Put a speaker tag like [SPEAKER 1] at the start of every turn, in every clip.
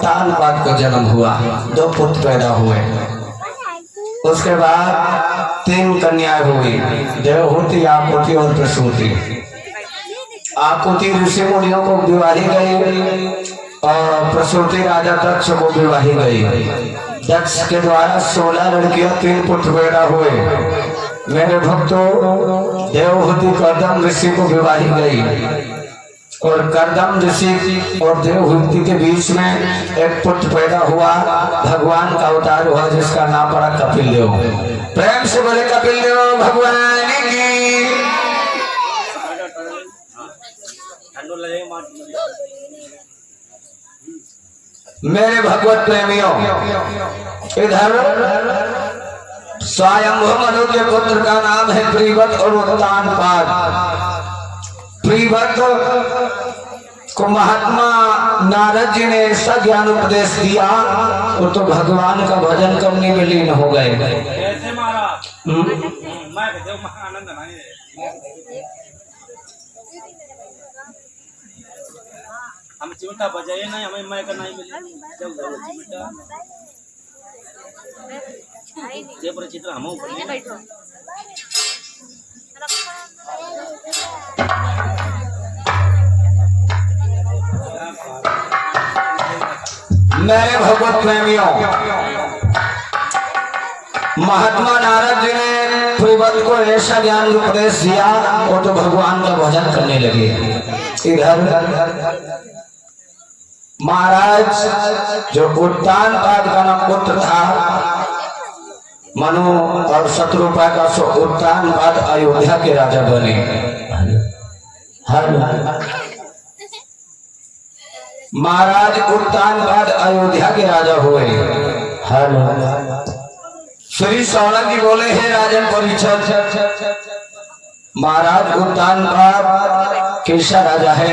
[SPEAKER 1] उत्तानपाद का जन्म हुआ, 2 पुत्र पैदा हुए। उसके बाद 3 कन्याएं हुई, देवहूति, आकुति और प्रसूति। आकुति ऋषि मुनियों को विवाही गई और प्रसूति राजा दक्ष को विवाही गई। दक्ष के द्वारा 16 लड़कियां, 3 पुत्र पैदा हुए। मेरे भक्तों, देवहूति कर्दम ऋषि को विवाही गई और कर्दम ऋषि और देवहूति के बीच में एक पुत्र पैदा हुआ, भगवान का अवतार हुआ जिसका नाम पड़ा कपिल देव। प्रेम से बोले कपिल देव भगवान की। मेरे भगवत प्रेमियों, इधर स्वयंभू मनु के पुत्र का नाम है प्रीवत और उत्तानपाद। प्रीवत को महात्मा नारद जी ने ऐसा ज्ञान उपदेश दिया, वो तो भगवान का भजन करने में लीन हो गए।
[SPEAKER 2] हम चिमटा बजाए नहीं, हमें मैं का नहीं मिली जब चिमटा ये पर चित्र हम ऊपर बैठो।
[SPEAKER 1] मेरे भगवत प्रेमियों, महात्मा नारद जी ने प्रीवत को ऐसा ज्ञान उपदेश दिया, वो तो भगवान का भजन करने लगे। इधर महाराज जो उत्तानपाद का नाम पुत्र था, मनु और शत्रुपा का, सो उत्तानपाद अयोध्या के राजा बने। महाराज उत्तानपाद अयोध्या के राजा हुए। श्री सौनक जी बोले, हे राजन परीक्षित, महाराज उत्तानपाद कैसा राजा है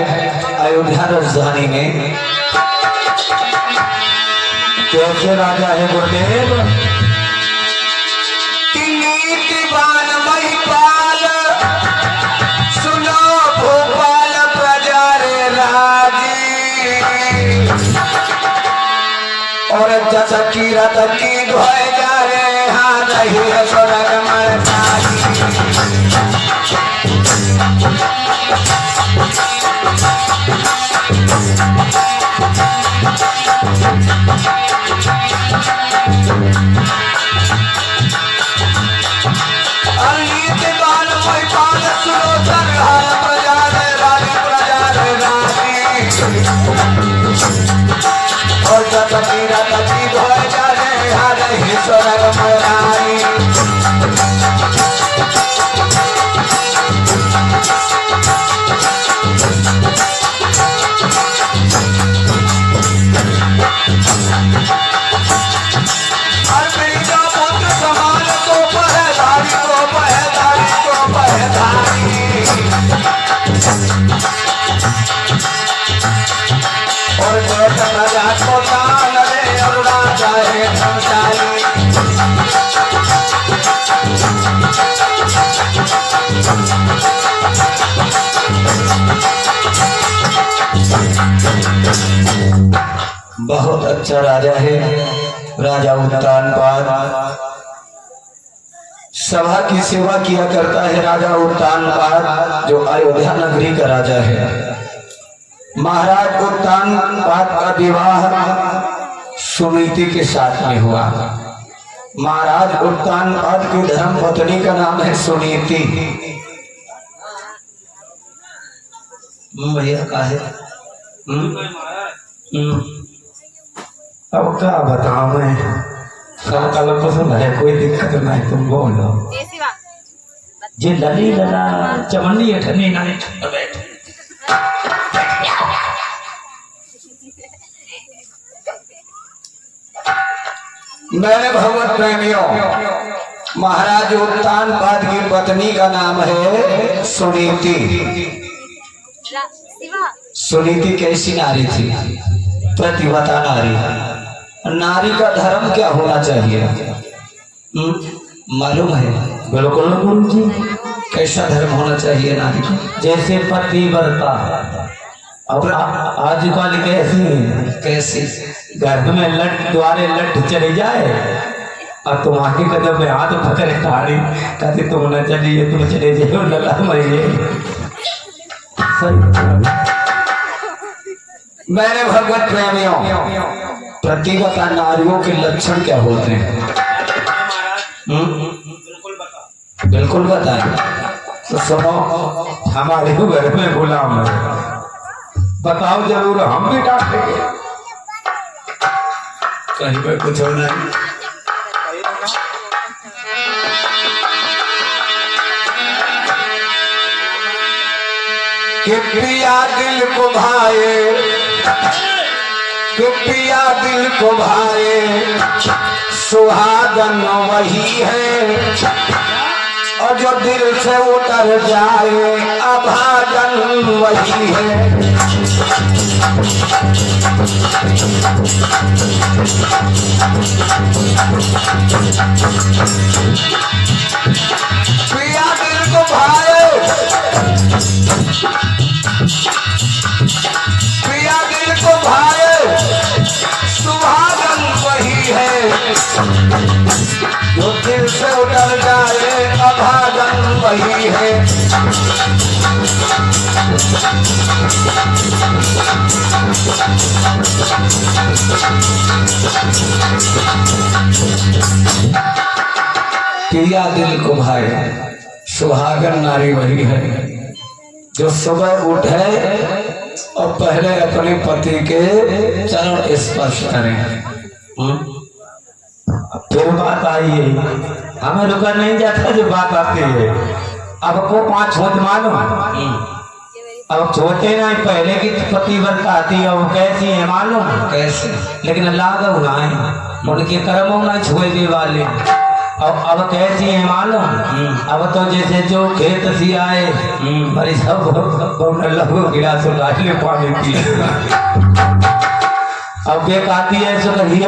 [SPEAKER 1] अयोध्या राजधानी में? कैसे राजा है गुरुदेव? नीतिवान महिपाल, सुनो भोपाल प्रजा रे राजी, और जसकी रत की ध्वज जा रे, हाँ नहीं है स्वर्ग में बहुत अच्छा राजा है राजा उत्तानपाद। सभा की सेवा किया करता है राजा उत्तानपाद, जो अयोध्या नगरी का राजा है। महाराज उत्तानपाद का विवाह सुनीति के साथ में हुआ। महाराज उत्तानपाद की धर्म पत्नी का नाम है सुनीति। भैया का है? अब क्या बताऊं मैं, सब कलर पसंद है, कोई दिक्कत नहीं, तुम बोलो। जे लली लला चमनी अठनी नहीं बैठ। मेरे भगवत प्रेमियों, महाराज उत्तानपाद की पत्नी का नाम है सुनीति। सुनीति कैसी नारी थी? प्रतिभा नारी। नारी का धर्म क्या होना चाहिए मालूम है? बिल्कुल गुरु जी, कैसा धर्म होना चाहिए नारी का? जैसे पतिव्रता। और आजकल कैसी
[SPEAKER 3] घर में लट द्वारे लट चले जाए और तुम्हारे कदम में हाथ पकड़ ताड़ी कहते तुम न चलिए तुम चले जाओ लला मरिए।
[SPEAKER 1] मेरे भगवत प्रेमियों, प्रतिभा नारियों के लक्षण क्या होते हैं?
[SPEAKER 2] बिल्कुल बता।
[SPEAKER 1] बिल्कुल बताए तो सुनो।
[SPEAKER 3] हमारे तो घर में गुलाम है, बताओ जरूर हम भी डांटेंगे।
[SPEAKER 1] कहीं पर कुछ होना है। कि पिया दिल को भाए, कि पिया दिल को भाए, सुहागन वही है, और जो दिल से उतर जाए अभागन वही है। पिया दिल को भाए, पिया दिल को भाए, सुहागन वही है, जो दिल से उतर जाए अभागन वही है। पिया दिल को भाए, सुहागन नारी वही है, जो सुबह उठे और पहले अपने पति के चरण स्पर्श करें।
[SPEAKER 3] फिर बात आई है, हमें रुका नहीं जाता जो बात आती है। अब को 5 छोट मालूम, अब छोटे नहीं पहले की पतिव्रता आती है वो कैसी है मालूम?
[SPEAKER 1] कैसे?
[SPEAKER 3] लेकिन अल्लाह का उन्हें उनके कर्मों में छुए वाले। अब कैसी है मालूम? अब तो जैसे जो खेत सी आए मरी सब लगो गिलास उठाए ले पानी पी। अब एक आती है सो कहिए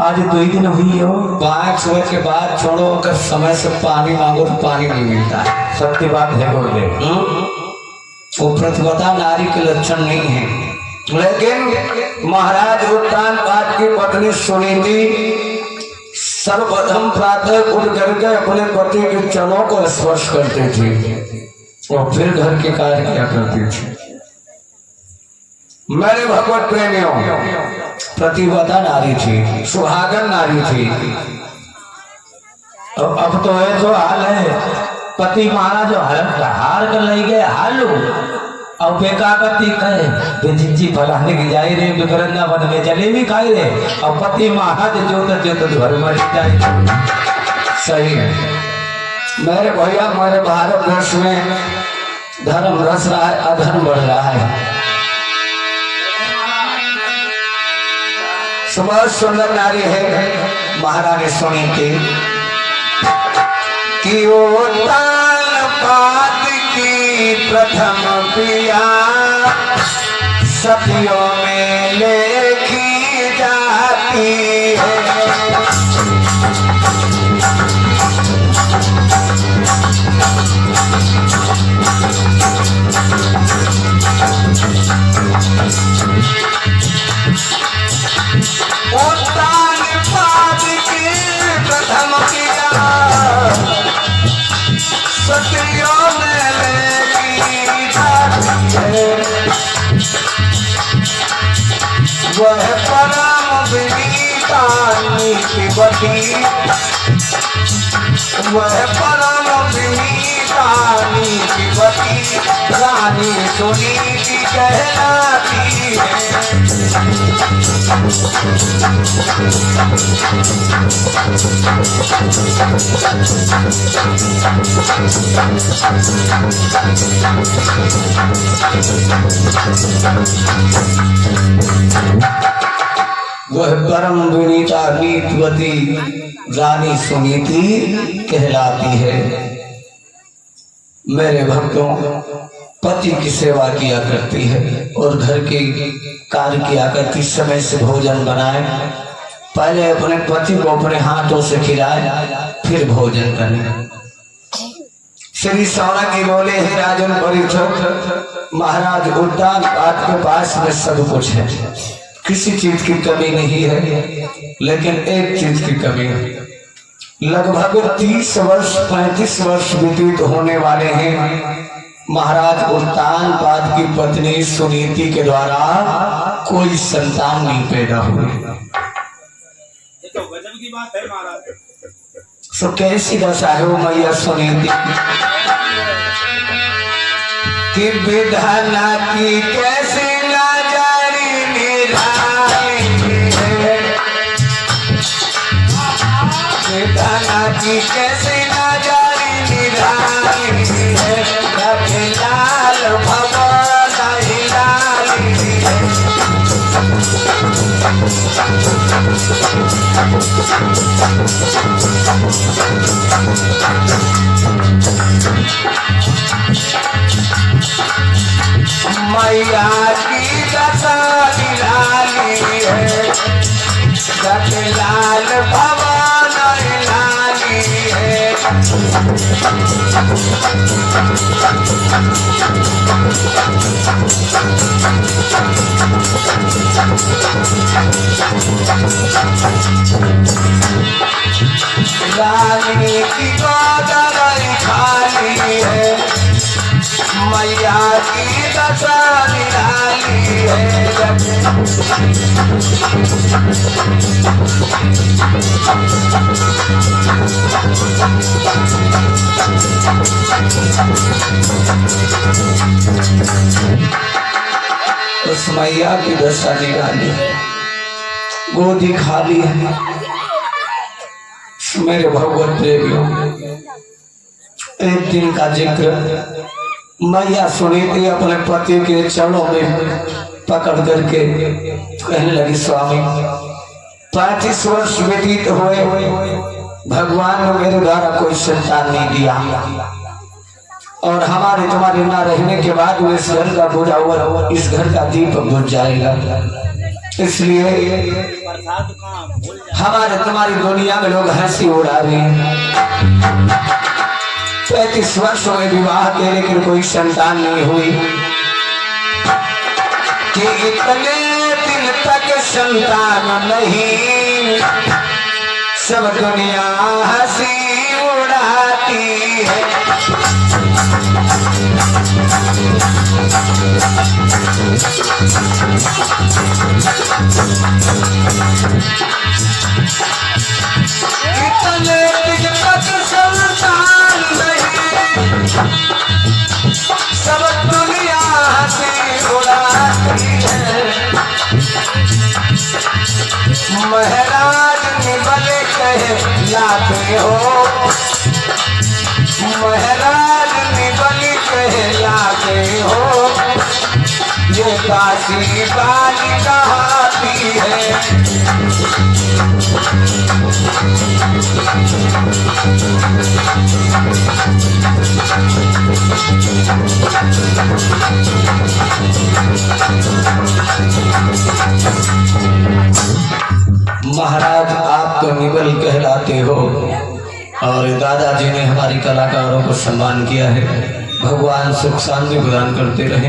[SPEAKER 3] आज 2 दिन हुई हो,
[SPEAKER 1] 5 सुबह के बाद छोड़ो, अगर समय से पानी मांगो तो पानी नहीं मिलता है।
[SPEAKER 3] सत्य बात है गुरुदेव।
[SPEAKER 1] वो प्रतिभा नारी के लक्षण नहीं है। लेकिन महाराज उत्तान पाद की पत्नी सुनीति सर्वप्रथम प्रातः उठ करके अपने पति के चरणों को स्पर्श करती थी और फिर घर के कार्य किया करती थी। मेरे भगवत प्रेमियों, प्रतिभा नारी थी, सुहागन नारी थी।
[SPEAKER 3] अब तो है जो हाल है, पति मारा जो हार कर ले गए हालू और बेका करती कहे बेजिंजी फलाने की जाई रे वृंदावन में जलेबी खाई रे और पति महाराज जो घर मर जाए।
[SPEAKER 1] सही है मेरे भैया, मेरे भारत वर्ष में धर्म रस रहा है, अधर्म बढ़ रहा है। सुबह सुंदर नारी है महारानी सुनीति कि वो तान पात की प्रथम पिया सदियों में लेखी जाती है। उत्तान पाद की प्रथम पिया सदियों में लेखी जाती है। वह परम विनीता नीतिवती, वह परम विनीता नीतिवती रानी सुनीति कहलाती है। वह परम विनीता नीतिवती रानी सुनीति कहलाती है। मेरे भक्तों, पति की सेवा किया करती है और घर के कार्य किया करती, समय से भोजन बनाए, पहले अपने पति को अपने हाथों से खिलाए फिर भोजन करें। श्री सौरा की बोले है राजन परीक्षक महाराज उद्यान पाठ के पास में सब कुछ है, किसी चीज की कमी नहीं है, लेकिन एक चीज की कमी है। लगभग 30 वर्ष 35 वर्ष व्यतीत होने वाले हैं। महाराज उत्तानपाद की पत्नी सुनीति के द्वारा कोई संतान नहीं पैदा हुई।
[SPEAKER 2] ये तो गजब की बात है महाराज।
[SPEAKER 1] तो कैसी दशा है वो मैया सुनीति कि विधाना की कैसे लाजारी निराली है, विधाना की कैसे लाजारी निराली है, रखे लाल भगवान लाली है। मैया की दशा निराली है, रखे लाल भगवान लाली है। रानी की गोदर खाली है, मैया की दशा निराली है। उस मैया की दशा निराली है, गोदी खाली है। मेरे भगवत प्रेमियों, एक दिन का जिक्र, मैया सुनीति अपने पति के चरणों में पकड़ करके कहने लगी, स्वामी 35 वर्ष व्यतीत हुए, भगवान ने मेरे द्वारा कोई संतान नहीं दिया, और हमारे तुम्हारे ना रहने के बाद में इस घर का बुझा हुआ, इस घर का दीप बुझ जाएगा। इसलिए
[SPEAKER 2] प्रसाद कहाँ भूल जा।
[SPEAKER 1] हमारे तुम्हारी दुनिया में लोग हंसी उड़ा रहे हैं। 35 वर्षों में विवाह के, लेकिन कोई संतान नहीं हुई। कि इतने दिन तक संतान नहीं, सब दुनिया हंसी उड़ाती है। इतने दिन तक संतान नहीं, सब दुनिया हंसी उड़ाती है। महाराज निबल कहे लाते हो, महाराज निबल कहे लाते हो, ये काशी काली कहाती है। महाराज आप तो निबल कहलाते हो, और दादाजी ने हमारी कलाकारों को सम्मान किया है। भगवान सुख शांति प्रदान करते रहे।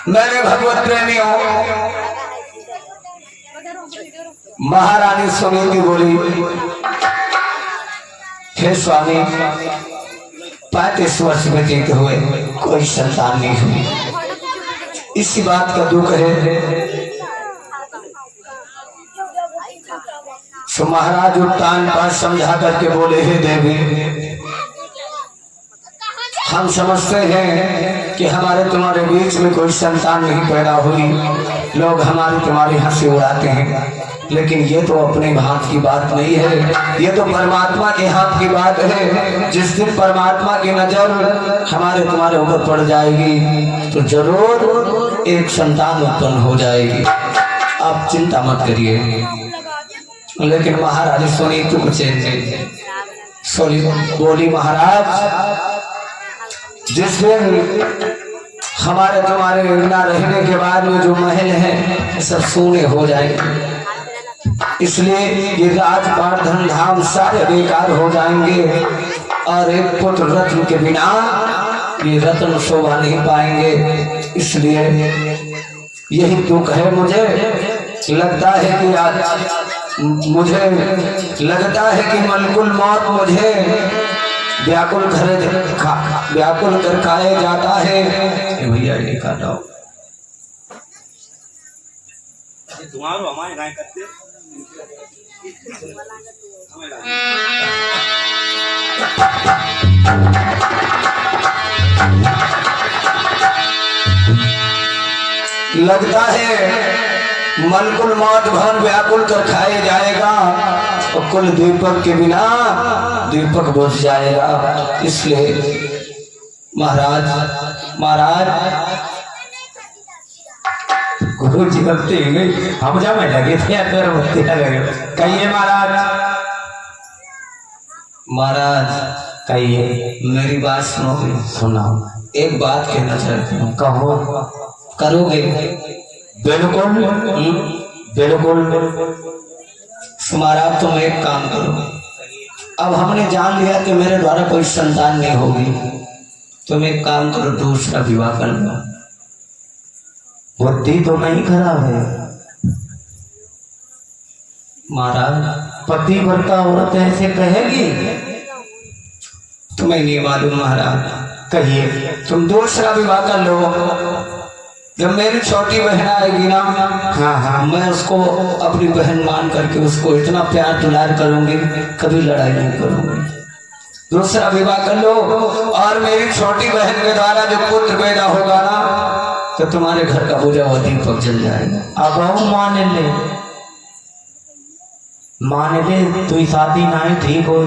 [SPEAKER 1] मैंने भगवत प्रेमियों, महारानी सुनीति बोली, हे स्वामी 35 वर्ष व्यतीत हुए, कोई संतान नहीं हुई। इसी बात का दुख है। तो महाराज उत्तानपाद समझा करके बोले, हे देवी, हम समझते हैं कि हमारे तुम्हारे बीच में कोई संतान नहीं पैदा हुई, लोग हमारी तुम्हारी हंसी उड़ाते हैं, लेकिन ये तो अपने हाथ की बात नहीं है, ये तो परमात्मा के हाथ की बात है। जिस दिन परमात्मा की नजर हमारे तुम्हारे ऊपर पड़ जाएगी तो जरूर एक संतान उत्पन्न हो जाएगी, आप चिंता मत करिए। लेकिन महारानी सुनीति को चैन नहीं बोली, महाराज जिस दिन हमारे तुम्हारे ना रहने के बाद में जो महल है सब सोने हो जाएंगे, इसलिए ये राजपाट धन धाम सारे बेकार हो जाएंगे, और एक पुत्र रत्न के बिना ये रत्न शोभा नहीं पाएंगे। इसलिए यही दुख है मुझे लगता है कि मुझे लगता है कि मलकुल मौत मुझे व्याकुल कर खाए जाता है। भैया ये खाता हो
[SPEAKER 2] तुम्हारो हमारे गाय करते
[SPEAKER 1] लगता है मलकुल मौत भवन व्याकुल कर खाए जाएगा और कुल दीपक के बिना दीपक बुझ जाएगा। इसलिए महाराज
[SPEAKER 3] गुरु जी गलती हो गई, हम जब लगे थे अगरबत्ती लगे। कहिए महाराज
[SPEAKER 1] कहिए मेरी बात सुनाओ। एक बात कहना चाहती हूँ, कहो करोगे?
[SPEAKER 3] बिल्कुल बिल्कुल।
[SPEAKER 1] महाराज तुम एक काम करो, अब हमने जान लिया कि मेरे द्वारा कोई संतान नहीं होगी, तुम एक काम करो दूसरा विवाह कर लो।
[SPEAKER 3] बुद्धि तो नहीं खराब है
[SPEAKER 1] महाराज,
[SPEAKER 3] पति वर्ता औरत ऐसे कहेगी?
[SPEAKER 1] तुम्हें नहीं मालूम महाराज।
[SPEAKER 3] कहिए।
[SPEAKER 1] तुम दूसरा विवाह कर लो। जब मेरी छोटी बहन आएगी ना,
[SPEAKER 3] हाँ
[SPEAKER 1] मैं उसको अपनी बहन मान करके उसको इतना प्यार दुलार करूंगी, कभी लड़ाई नहीं करूंगी। दूसरा विवाह कर लो और मेरी छोटी बहन के द्वारा जो पुत्र पैदा होगा ना, तो तुम्हारे घर का पूजा हुआ दीपक जल जाएगा।
[SPEAKER 3] अब मान ले तू शादी ना ही ठीक हो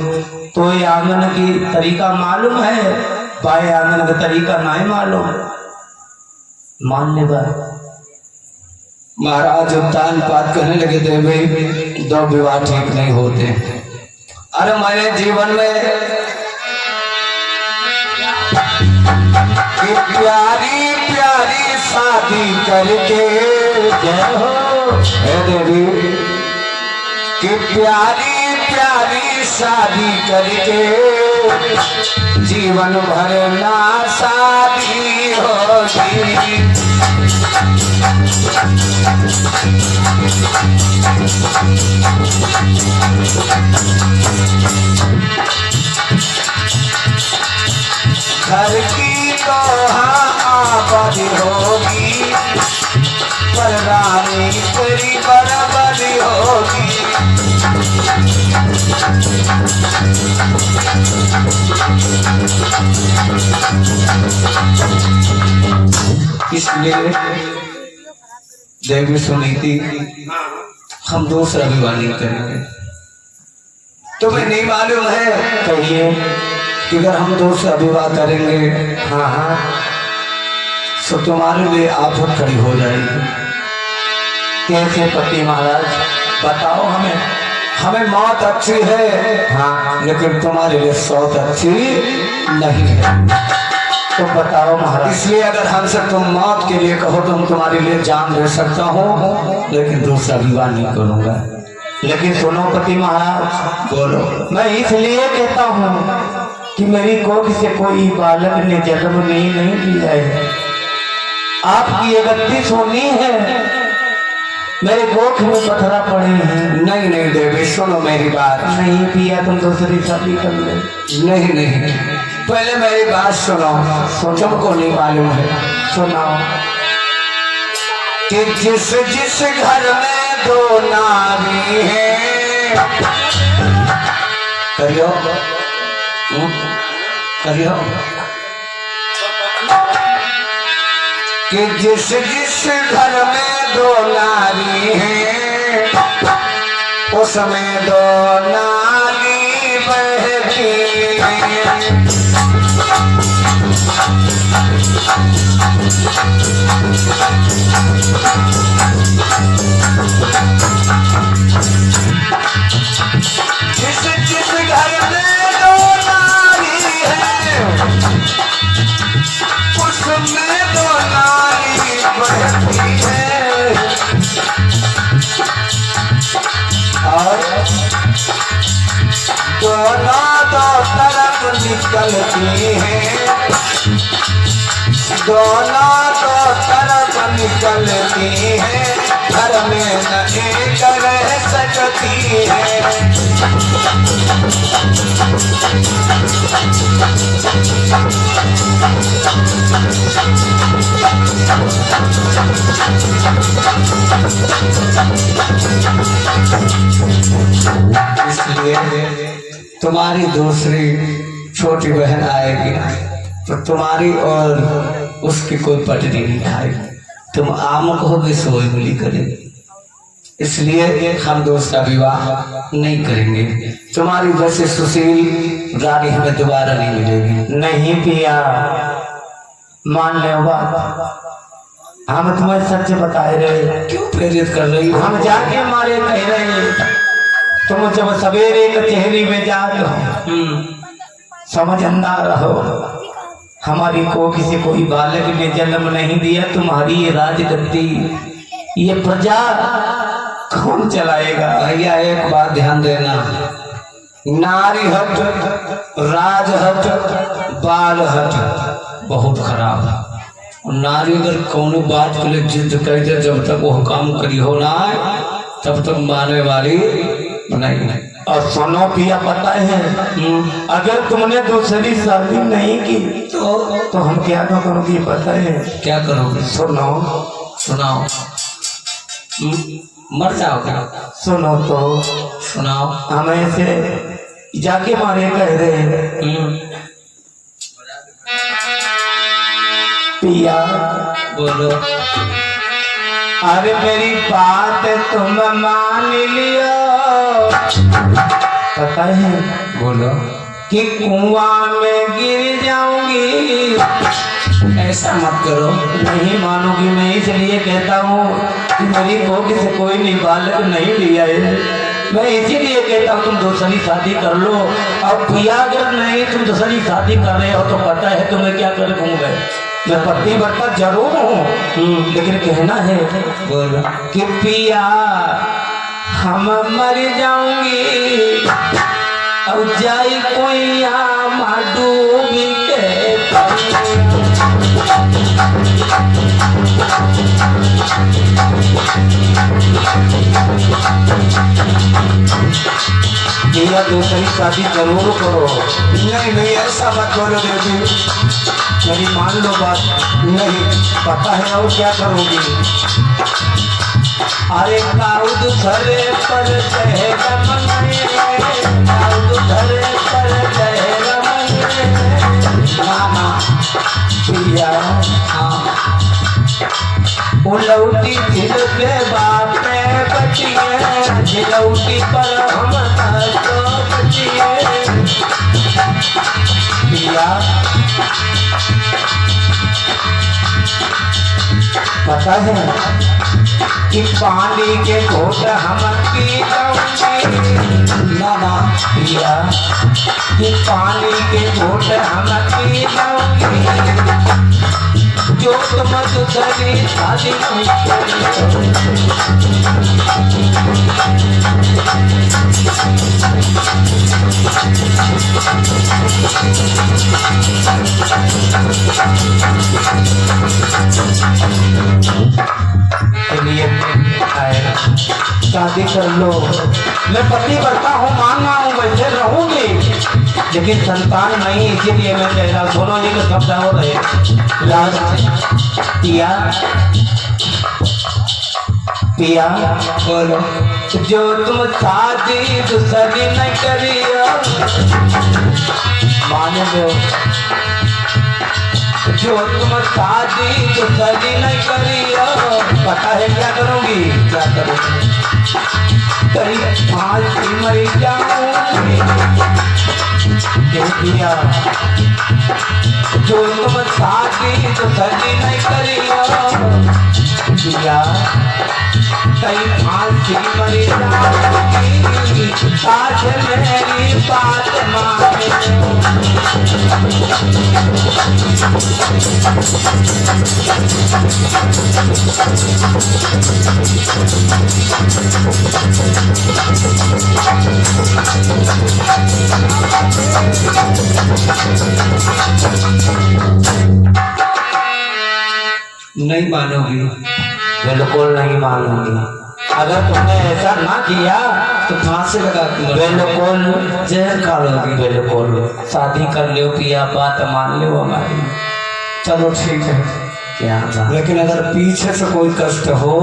[SPEAKER 3] तो ये आंगन की तरीका मालूम है, बाएं आंगन का तरीका नहीं मालूम, मान ले बात।
[SPEAKER 1] महाराज तान पात करने लगे थे भाई, दो विवाह ठीक नहीं होते। अरे मैंने जीवन में प्यारी प्यारी शादी करके,
[SPEAKER 3] जय हो
[SPEAKER 1] हे देवी, कि प्यारी प्यारी शादी करके जीवन भर ना शादी होगी। घर की तो आबादी होगी, पर रानी तेरी बराबरी होगी। इसलिए देवी सुनीति, हम दूसरा विवाह नहीं करेंगे। तुम्हें नहीं मालूम है?
[SPEAKER 3] कहिए।
[SPEAKER 1] कि अगर हम दूसरा विवाह करेंगे,
[SPEAKER 3] हाँ
[SPEAKER 1] तो तुम्हारे लिए आफत खड़ी हो जाएगी।
[SPEAKER 3] कैसे पति महाराज बताओ हमें।
[SPEAKER 1] हमें मौत अच्छी है,
[SPEAKER 3] हाँ
[SPEAKER 1] लेकिन तुम्हारे लिए सौत अच्छी नहीं है।
[SPEAKER 3] तो बताओ महाराज।
[SPEAKER 1] इसलिए अगर हमसे तुम मौत के लिए कहो तो हम तुम्हारे लिए जान दे सकता हूँ, लेकिन दूसरा विवाह नहीं करूँगा।
[SPEAKER 3] लेकिन सुनो पति महाराज,
[SPEAKER 1] बोलो।
[SPEAKER 3] मैं इसलिए कहता हूँ कि मेरी कोख से कोई बालक ने जन्म नहीं लिया है। आपकी ये गलती सुनी है, मेरे कोख में पत्थरा पड़े हैं।
[SPEAKER 1] नहीं नहीं देवी, सुनो मेरी बात।
[SPEAKER 3] नहीं पिया तुम दूसरी शादी कर ले।
[SPEAKER 1] नहीं नहीं, पहले मेरी बात सुनो। तुमको नहीं मालूम है?
[SPEAKER 3] सुनाओ।
[SPEAKER 1] कि जिस जिस घर में दो नारी है, करियो करियो, कि जिस जिस घर में दो नारी है, उसमें दो नाली बहती है। जिस जिस घर में दो नारी है, उसमें दो नाली बहती है। और दोनों दो तरफ निकलती है, दोनों दो तरफ निकलती है, घर में न एक रह सकती है। इसलिए तुम्हारी दूसरी छोटी बहन आएगी तो तुम्हारी और उसकी कोई पटरी नहीं खाएगी, तुम आम कहोगे सोई मिली करेगी। इसलिए हम दूसरा विवाह नहीं करेंगे। तुम्हारी जैसे सुशील रानी हमें दोबारा नहीं मिलेगी।
[SPEAKER 3] नहीं पिया, मान ले बात, हम तुम्हें सच बताए रहे।
[SPEAKER 1] क्यों प्रेरित कर रही हो?
[SPEAKER 3] हम जाके मारे कह रहे, तुम जब सवेरे कचहरी में जा समझ अंदर रहो, हमारी को किसी कोई बालक ने जन्म नहीं दिया, तुम्हारी ये राजगद्दी, ये प्रजा कौन चलाएगा?
[SPEAKER 1] भैया एक बात ध्यान देना, नारी हट, राज हट, बाल हट बहुत खराब है। नारी अगर कौन बात के लिए जिद कर दे, जब तक वो काम करी हो ना तब तक मानने वाली नहीं।
[SPEAKER 3] और सुनो पिया, पता है अगर तुमने दूसरी शादी नहीं की तो हम क्या करोगी पता है?
[SPEAKER 1] क्या करोगे?
[SPEAKER 3] सुनो,
[SPEAKER 1] सुनाओ। मर जाओगे?
[SPEAKER 3] सुनो तो
[SPEAKER 1] सुनाओ।
[SPEAKER 3] हम ऐसे जाके मारे कह रहे पिया,
[SPEAKER 1] बोलो।
[SPEAKER 3] अरे मेरी बात तुम मान लियो, पता है
[SPEAKER 1] बोलो।
[SPEAKER 3] कि कुआं में गिर जाऊंगी।
[SPEAKER 1] ऐसा मत करो।
[SPEAKER 3] नहीं मानोगी, मैं इसलिए कहता हूँ कि मेरी कोख से कोई नहीं बालक नहीं लिया है, मैं इसीलिए कहता हूँ तुम दूसरी शादी कर लो। अब पिया अगर नहीं तुम दूसरी शादी कर रहे हो तो पता है तुम्हें क्या कर दूंगा। मैं पतिव्रता जरूर हूँ, लेकिन कहना है
[SPEAKER 1] बोलो
[SPEAKER 3] कि पिया हम मर जाऊंगी और जाई कोई डूबी के भैया दूसरी शादी जरूर करो।
[SPEAKER 1] नहीं नहीं ऐसा मत बोलो देवी,
[SPEAKER 3] मेरी मान लो बात।
[SPEAKER 1] नहीं
[SPEAKER 3] पता है और क्या करोगी? अरे काउद धरे पर कहे रमने, काउद धरे पर कहे रमने, नाना पिया उलौटी दिल के बापे बचिए, जिलौटी पर हम तो बचिए पिया। पता है कि पानी के घोट हम पी जाऊंगी, नाना पिया कि पानी के घोट हम पी जाऊंगी, जो तुम दूसरी शादी नहीं शादी कर लो। मैं पतिव्रता हूँ, मानना हूँ, वैसे रहूंगी, लेकिन संतान नहीं, इसीलिए मैं कह रहा। दोनों जी को शब्द हो रहे पिया पिया
[SPEAKER 1] बोलो।
[SPEAKER 3] जो तुम शादी दूसरी नहीं करियो, माने दो, जो तुम शादी दूसरी नहीं करियो, पता है क्या करूंगी? क्या करूंगी? कहीं फांसी मर जाऊंगी पिया। जो तुम शादी दूसरी नहीं करियो पिया, कहीं फांसी मर जाऊंगी, साथ मेरी बात माने।
[SPEAKER 1] नहीं मानोगी?
[SPEAKER 3] बिल्कुल नहीं मानूंगी। अगर तुमने ऐसा ना किया
[SPEAKER 1] तो फांसी लगा के
[SPEAKER 3] बिल्कुल
[SPEAKER 1] जहर खा लोगी।
[SPEAKER 3] बिल्कुल शादी कर लो, पिया बात मान लो हमारी।
[SPEAKER 1] चलो ठीक है,
[SPEAKER 3] क्या बात?
[SPEAKER 1] लेकिन अगर पीछे से कोई कष्ट हो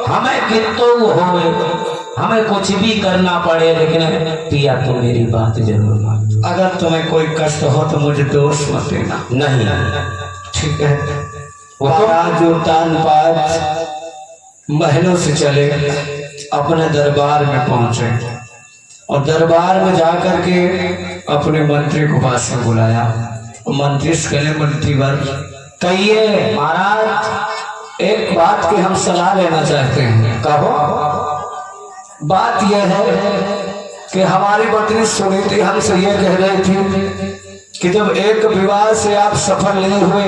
[SPEAKER 3] हमें कितो हो, हमें कुछ भी करना पड़े, लेकिन पिया तो मेरी बात जरूर मान।
[SPEAKER 1] अगर तुम्हें कोई कष्ट हो तो मुझे दोष मत देना।
[SPEAKER 3] नहीं
[SPEAKER 1] ठीक है। महाराज जो तान पात महलों से चले अपने दरबार में पहुंचे और दरबार में जाकर के अपने मंत्री को पास में बुलाया। मंत्री से कहले, मंत्री वर्ग कहिए महाराज, एक बात की हम सलाह लेना चाहते हैं। कहो। बात यह है कि हमारी पत्नी सुनीति हमसे ये कह रही थी कि जब एक विवाह से आप सफल नहीं हुए,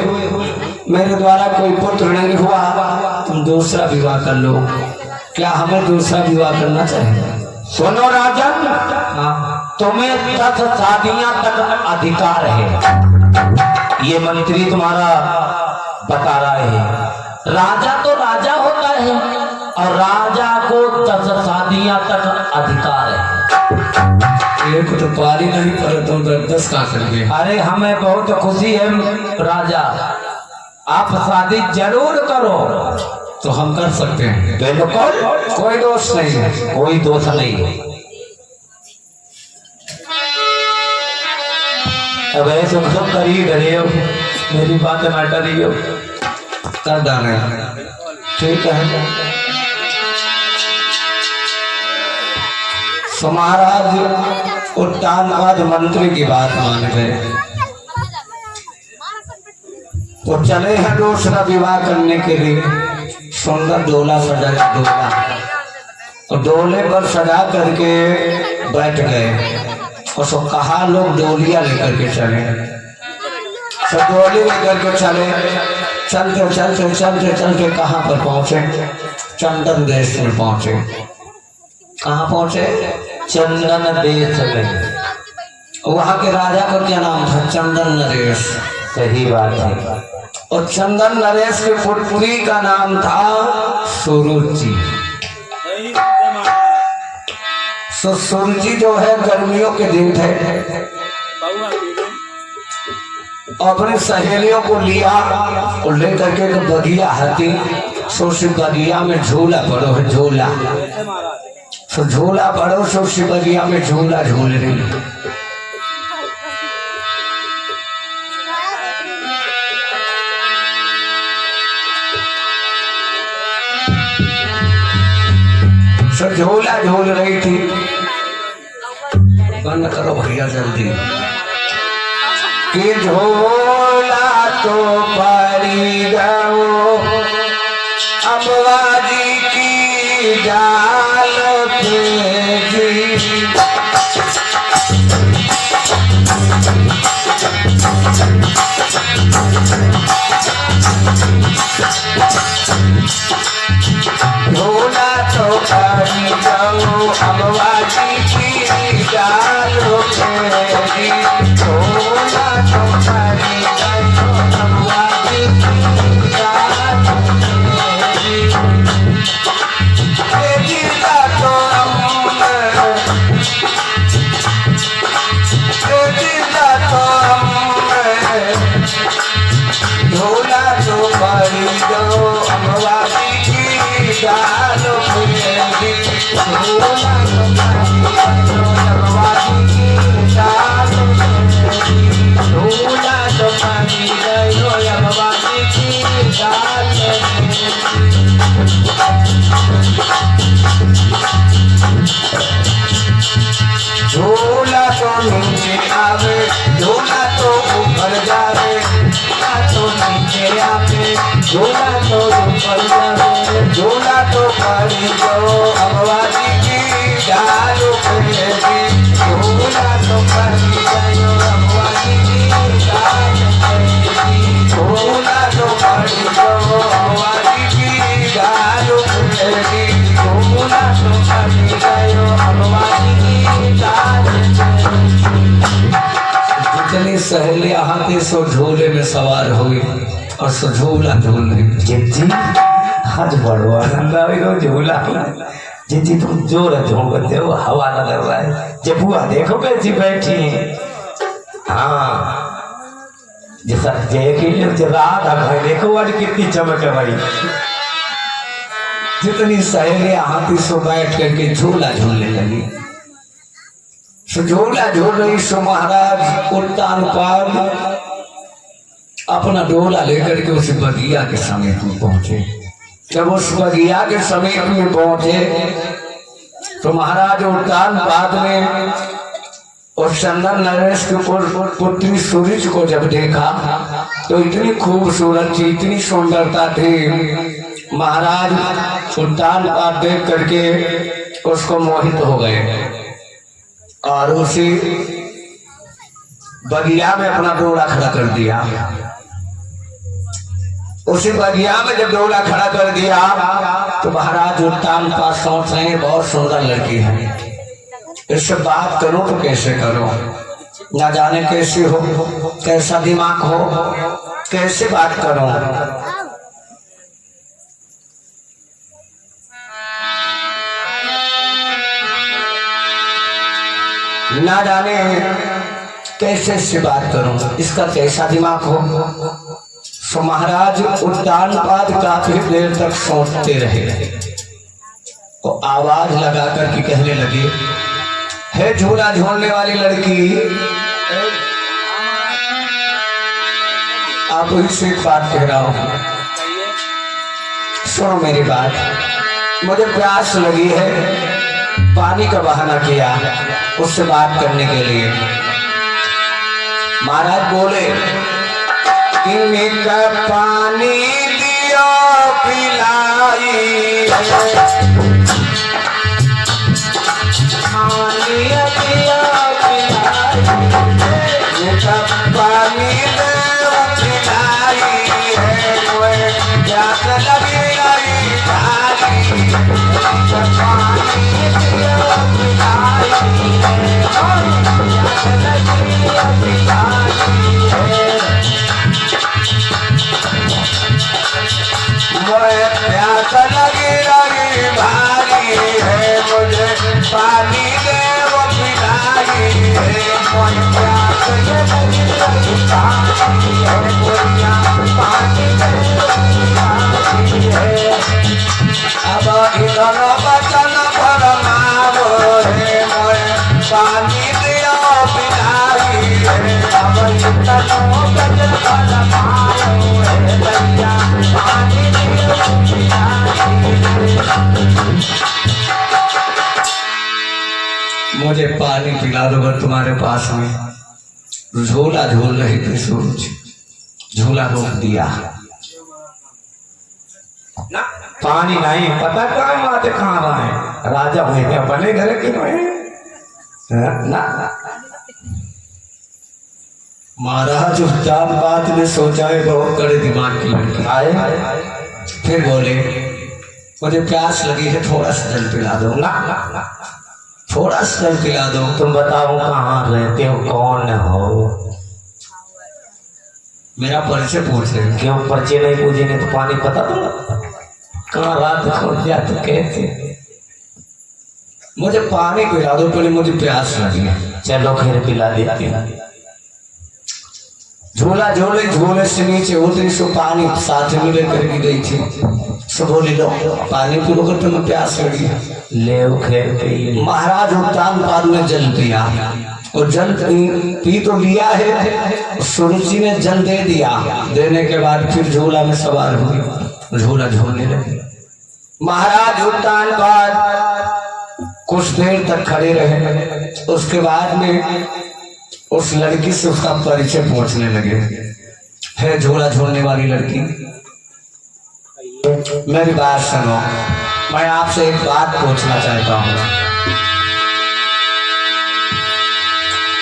[SPEAKER 1] मेरे द्वारा कोई पुत्र नहीं हुआ, तुम दूसरा विवाह कर लो। क्या हमें दूसरा विवाह करना चाहिए?
[SPEAKER 3] सुनो राजन, तुम्हें 10 शादियां तक अधिकार है, ये मंत्री तुम्हारा बता रहा है। राजा तो राजा होता है और राजा को 10 शादियां तक अधिकार है।
[SPEAKER 1] एक तो पारी नहीं पर तुम 10 कहाँ करेंगे?
[SPEAKER 3] अरे हमें बहुत खुशी है राजा, आप शादी जरूर करो।
[SPEAKER 1] तो हम कर सकते हैं।
[SPEAKER 3] बिल्कुल,
[SPEAKER 1] कोई दोष नहीं है।
[SPEAKER 3] कोई दोष नहीं है। अब ऐसे सब करी डरे हो, मेरी बात ना डरी हो,
[SPEAKER 1] कर डाले। ठीक है। तो महाराज उत्तानवाद मंत्री की बात मान गए, तो चले हैं दूसरा विवाह करने के लिए। सुंदर डोला सजाया, डोला और डोले पर सजा करके बैठ गए और सब कहा लोग डोलियां लेकर के चले, सब डोली लेकर के चले। चलते चलते चलते चलते कहाँ पर पहुंचे? चंदन देश में पहुंचे। कहाँ पहुंचे?
[SPEAKER 3] चंदन देश में।
[SPEAKER 1] वहां के राजा का क्या नाम था? चंदन नरेश।
[SPEAKER 3] सही बात है।
[SPEAKER 1] और चंदन नरेश की पुत्री का नाम था सुरुचि।
[SPEAKER 2] सही जय महाराज।
[SPEAKER 1] सुरुचि जो है गर्मियों के दिन थे,
[SPEAKER 2] बाबू आप ले लो।
[SPEAKER 1] अपनी सहेलियों को लिया और लेकर के बगिया हाथी सोशी बगिया में झूला पड़ो है, झूला
[SPEAKER 2] जय महाराज।
[SPEAKER 1] तो झूला पड़ो सोशी बगिया में झूला झूल रही। सब झूला झूल रही थी। बंद करो भैया जल्दी। कि झोला तो पड़ी गयो अम्बाजी की जाल पे जी। झोला तो पड़ी गयो अम्बाजी की जाल पे जी। झोला तो पड़ी गयो अम्बाजी की जाल पे जी। जिला तो जिला तो झोला तो पड़ी गयो अम्बाजी की जाल पे जी। झोला तो पड़ी गयो अम्बाजी की जाल पे जी। झोला तो पड़ी गयो अम्बाजी की जाल पे जी। झूला तो नीचे आवे, झूला तो ऊपर जावे, झूला तो नीचे आवे, झूला तो ऊपर जावे। झूला तो पड़ी गयो अम्बाजी की डाल पे जी। झूला तो पड़ी गयो अम्बाजी की डाल पे जी। झूला तो पड़ी गयो अम्बाजी की डाल पे जी। झूला तो पड़ी गयो अम्बाजी की डाल पे। जितनी सहेलियां हाथी सो झूले में सवार हुई और सो झूला झूल रही।
[SPEAKER 3] जिज्जी आज बड़ो आनंद आवेगा झूला जिज्जी तुम जोर झोंकते हो हवा न लग रहा है। जब बुआ देखो कैसी बैठी है। हाँ जैसा जय के लिए रात आ गई देखो आज कितनी चमक है भाई।
[SPEAKER 1] जितनी सहेलियां हाथी सो बैठ करके झूला झूलने लगी। सो झूला झूल रही सो महाराज उल्टान पार अपना डोला लेकर के उस बगिया के समीप में पहुंचे। जब उस बगिया के समीप में पहुंचे तो महाराज उल्टान बाद में और चंदन नरेश की पुत्री सूरज को जब देखा तो इतनी खूबसूरत थी, इतनी सुंदरता थी। महाराज उल्टान बाद देख करके उसको मोहित हो गए और उसी बगिया में अपना डोला खड़ा कर दिया। उसी बगिया में जब डोला खड़ा कर दिया तो महाराज उल्टान पास सोच रहे हैं बहुत सुंदर लड़की है, इससे बात करूं तो कैसे करूं, ना जाने कैसी हो, कैसा दिमाग हो, कैसे बात करूं। ना जाने कैसे से बात करूं, इसका कैसा दिमाग हो। तो महाराज उद्यान बाद काफी देर तक सोचते रहे तो आवाज लगा कर के कहने लगे, हे झूला झूलने वाली लड़की, आप से एक बात कह रहा हूं, सुनो मेरी बात। मुझे प्यास लगी है, पानी का बहाना किया उससे बात करने के लिए। महाराज बोले, इनका पानी दिया पिलाई, पानी दिया पिलाई, इनका पानी दिया पिलाई है, कोई प्यास लगी नहीं पानी, इनका पानी दिया पिलाई है, प्यास लगी पिलाई है। मुझे प्यास लगी रही भारी है, मुझे पानी दे वो पिलाई है, मुझे प्यास लगी रही भारी है, मुझे पानी दे वो पिलाई है। अब इधर बचन फरमाओ है, मुझे पानी दिया पिलाई है, अब इधर बचन फरमाओ है, भैया पानी मुझे पानी पिला दो। अगर तुम्हारे पास में झूला झूल रही थी सूरज, झूला रोक दिया
[SPEAKER 3] ना पानी नहीं, पता कहाँ बात कहाँ रहा है, राजा है अपने घर के ना।
[SPEAKER 1] महाराज उद्यान बात में सोचा है, बहुत कड़े दिमाग की लड़की आए, फिर बोले, मुझे प्यास लगी है, थोड़ा सा जल पिला दो ना, थोड़ा सा जल पिला दो।
[SPEAKER 3] तुम बताओ कहाँ रहते हो, कौन हो?
[SPEAKER 1] मेरा परिचय पूछ रहे।
[SPEAKER 3] क्यों परिचय नहीं पूछेंगे तो पानी पता तो कहाँ रात खोल दिया तो कैसे?
[SPEAKER 1] मुझे पानी पिला दो, पहले मुझे प्यास लगी है।
[SPEAKER 3] चलो खैर पिला देती हूँ।
[SPEAKER 1] झूला झूले झूले से नीचे उतरी सो पानी साथ में लेकर के गई थी। सो बोली, लो पानी पी लो, तुम्हें प्यास लगी है,
[SPEAKER 3] ले खैर पी।
[SPEAKER 1] महाराज उद्यान पाद में जल पिया और जल पी तो लिया है, सुरुचि ने जल दे दिया। देने के बाद फिर झूला में सवार हुई, झूला झूलने लगी। महाराज उद्यान पाद कुछ देर तक खड़े रहे, उसके बाद में उस लड़की से उसका परिचय पूछने लगे। है झूला झूलने वाली लड़की, मेरी बात सुनो, मैं आपसे एक बात पूछना चाहता हूँ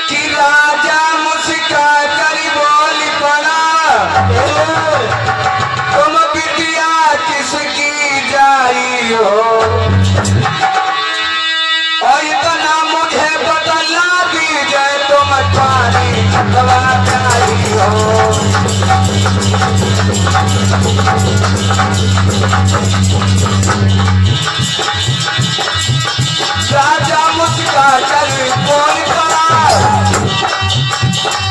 [SPEAKER 1] कि राजा मुस्का कर बोल पड़ा, तुम बिटिया किसकी जाई हो, और इतना मुझे बदला दीजिए, तुम पानी खतवा जाई हो। राजा मुस्का कर बोल करा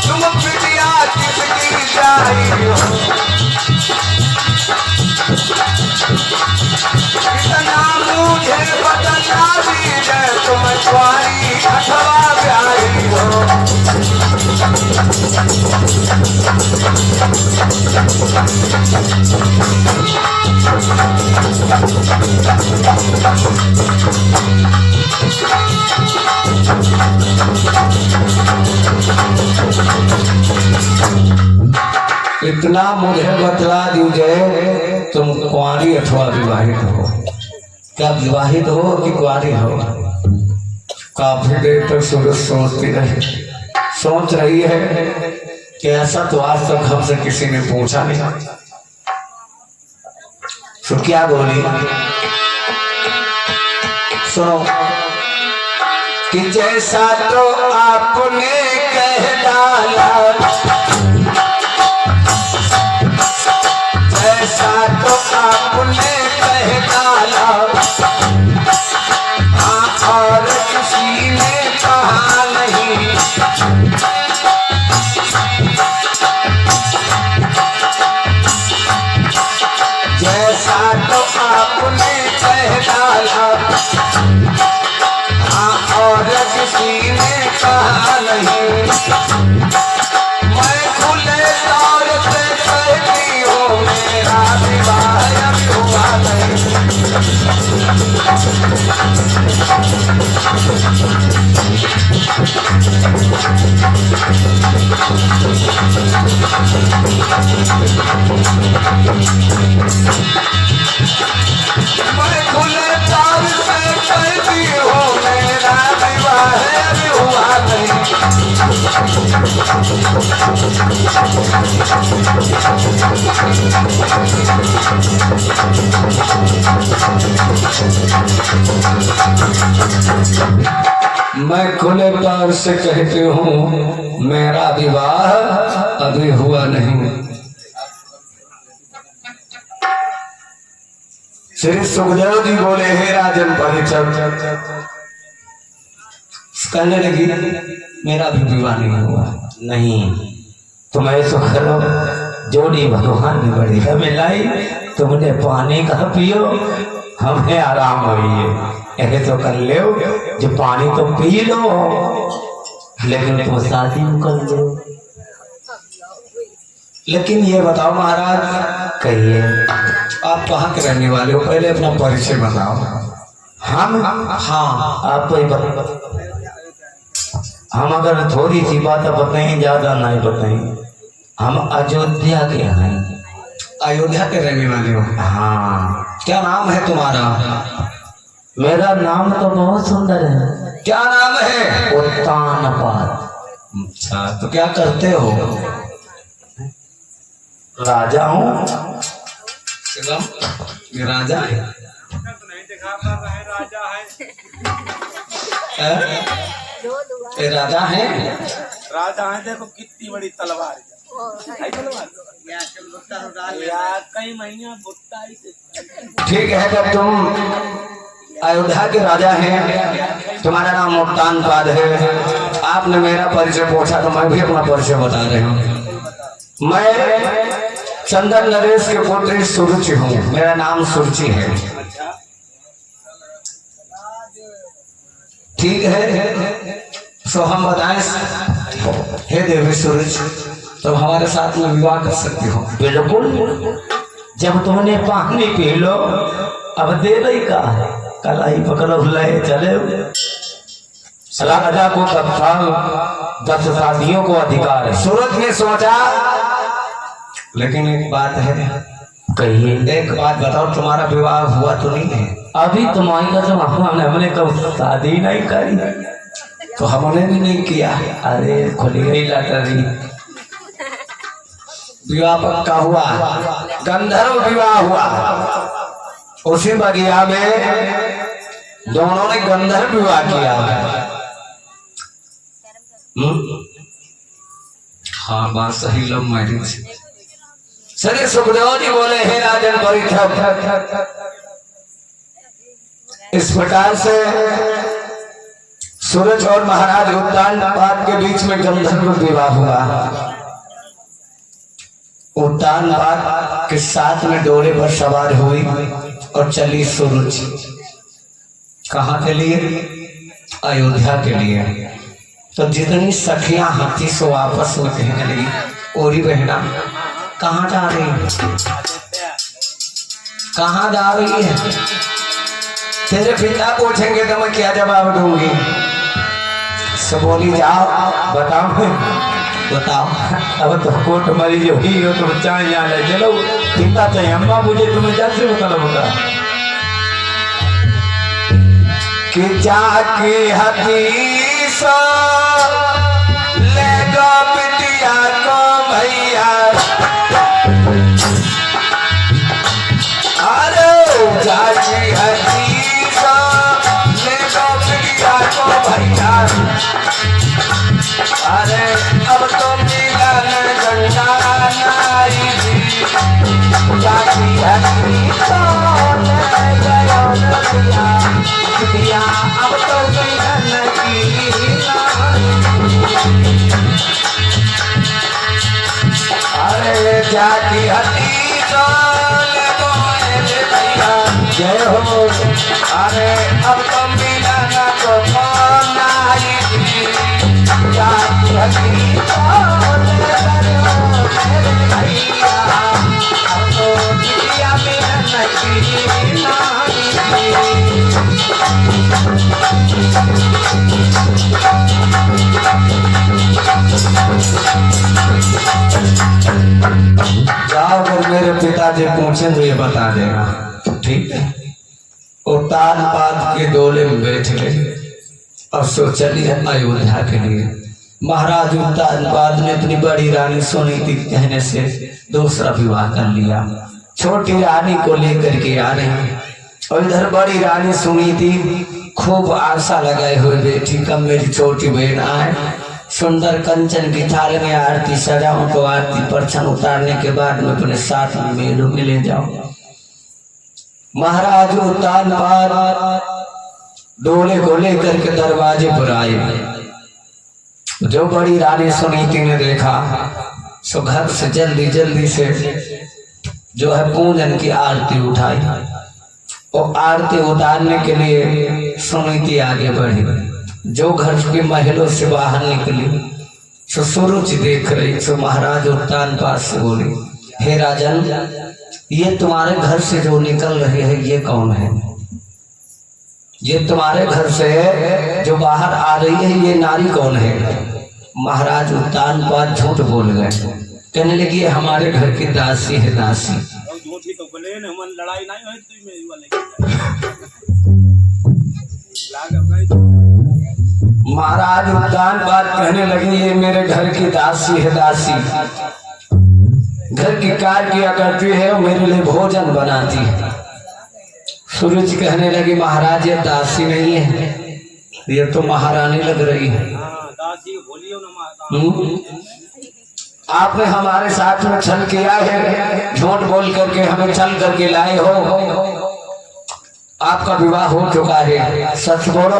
[SPEAKER 1] तुम बिटिया किसकी जाई हो इतना मुझे बदला दीजिए तुम कुंवारी अथवा प्यारी हो इतना मुझे बतला दीजिए तुम कुंवारी अथवा विवाहित हो क्या विवाहित हो कि कुंवारी हो काफी देर तक सूरज सोच रही है कि ऐसा तो आज तक हमसे किसी ने पूछा नहीं तो क्या बोली सुनो कि जैसा तो आपने कह डाला जैसा तो आपने कह डाला हाँ और किसी ने कहा नहीं जैसा तो आपने कह डाला हाँ और किसी ने कहा नहीं मैं खुले तौर पे कहती हूँ मेरा विवाह अभी हुआ नहीं मैं खुले तौर पे कहती हूँ मेरा विवाह अभी हुआ नहीं मैं खुले तौर से कहती हूँ मेरा विवाह अभी हुआ नहीं श्री सुखदेव जी बोले हे राजन परिचर कहने लगी मेरा भी विवाह नहीं हुआ नहीं तुम ऐसा करो जोड़ी भगवान ने बड़ी हमें लाई तुमने पानी का पियो हमें आराम होइए ऐसे तो कर ले जो पानी तो पी लो लेकिन तुम शादी कर लो लेकिन ये बताओ महाराज कहिए आप कहाँ के रहने वाले हो पहले अपना परिचय बताओ हम हाँ आपको ही बता हम अगर थोड़ी सी बात बताएं ज्यादा नहीं बताएं हम अयोध्या के हैं अयोध्या के रहने वाले हो हाँ क्या नाम है तुम्हारा मेरा नाम तो बहुत सुंदर है क्या नाम है उत्तानपाद अच्छा तो क्या करते हो राजा हूँ ये राजा है
[SPEAKER 2] नहीं दिखा कर रहे राजा है
[SPEAKER 1] ये राजा है
[SPEAKER 2] राजा है देखो कितनी बड़ी तलवार है तलवार कई महीने भुट्टा ही
[SPEAKER 1] ठीक है जब तुम अयोध्या के राजा हैं तुम्हारा नाम उत्तानपाद है आपने मेरा परिचय पूछा तो मैं भी अपना परिचय बता रही हूँ मैं चंदन नरेश के पुत्र सुरुचि हूँ मेरा नाम सुरुचि है ठीक है सो हम बताएं हे देवी सूरज तो हमारे साथ में विवाह कर सकती हो
[SPEAKER 3] बिल्कुल जब तुमने पानी पी लो अब दे रही का कलाई पकड़ो ले चले राजा को 10 शादियों को अधिकार है
[SPEAKER 1] सूरज ने सोचा लेकिन एक बात है
[SPEAKER 3] कहिए
[SPEAKER 1] एक बात बताओ तुम्हारा विवाह हुआ तो नहीं है
[SPEAKER 3] अभी तुम्हारी कसम हमने कब शादी नहीं करी
[SPEAKER 1] तो हमने भी नहीं किया
[SPEAKER 3] अरे खुली गई लटरी
[SPEAKER 1] विवाह पक्का हुआ गंधर्व विवाह हुआ उसी बगिया में दोनों ने गंधर्व विवाह किया हाँ बात सही लव मैरिज श्री सुखदेव जी बोले हे राजन परीक्षित, इस प्रकार से सूरज और महाराज उत्तानपाद के बीच में गंधर्व विवाह हुआ। उत्तानपाद के साथ में डोले पर सवार हुई और चली सूरज। कहाँ के लिए? अयोध्या के लिए। तो जितनी सखियां हाथी से आपस में कहने लगी, ओरी बहना कहाँ जा रही है, कहाँ जा रही है? तेरे पिता पूछेंगे तो मैं क्या जवाब दूंगी? सब बोली जाओ बताओ बताओ।
[SPEAKER 3] अब तो कोट मरी जो ही हो तो चाहे यहाँ ले चलो, पिता चाहिए अम्मा मुझे तुम्हें कैसे बता बता
[SPEAKER 1] कि जाके हतीस ले गो बिटिया को भैया, अरे जाके हतीस ले गो बिटिया को भैया, अरे अब तो मिलन गंगा नारी जाके हतीस ले गयो नदिया, बिटिया अब तो मिलन की अरे जाके हतीस ले गो भैया, जय हो। अरे अब तो मिलन को नारी जाके हतीस ले गयो भैया, अब तो बिटिया मिलन की नारी। जाओ अगर मेरे पिताजी पूछे तो ये बता देगा, ठीक है? उत्तानपाद के डोले में बैठ गए और सो चली अयोध्या के लिए। महाराज उत्तानपाद ने अपनी बड़ी रानी सुनीति कहने से दूसरा विवाह कर लिया। छोटी रानी को लेकर के आ रही हैं और इधर बड़ी रानी सुनीति खूब आशा लगाए हुए बैठी, कब मेरी छोटी बहन आए, सुंदर कंचन की थाल में आरती सजाऊं तो आरती परछन उतारने के बाद में अपने साथ में मेलों में ले जाऊं। महाराज उत्तानपाद डोले को लेकर के दरवाजे पर आए। जो बड़ी रानी सुनीति ने देखा सो घर से जल्दी जल्दी से जो है पूजन की आरती उठाई और आरती उतारने के लिए सुनीति आगे बढ़ी। जो घर के महलों से बाहर निकली सो सूरज देख रही, सो महाराज उत्तानपाद से बोली, हे राजन, ये तुम्हारे घर से जो निकल रहे हैं ये कौन है? ये तुम्हारे घर से जो बाहर आ रही है ये नारी कौन है? महाराज उत्तानपाद झूठ बोल गए, कहने लगी हमारे घर की दासी है, दासी।
[SPEAKER 2] झूठी तो बोले न, मन लड़ाई नहीं होई तुई में वाले
[SPEAKER 1] महाराज उत्तानपाद कहने लगे ये मेरे घर की दासी है, दासी घर की कार्य किया करती है और मेरे लिए भोजन बनाती है। सूरज कहने लगी महाराज ये दासी नहीं है, ये तो महारानी लग रही है।
[SPEAKER 2] दासी बोलियो ना,
[SPEAKER 1] आपने हमारे साथ में छल किया है, झूठ बोल करके हमें छल करके लाए हो, आपका विवाह हो चुका है, सच बोलो।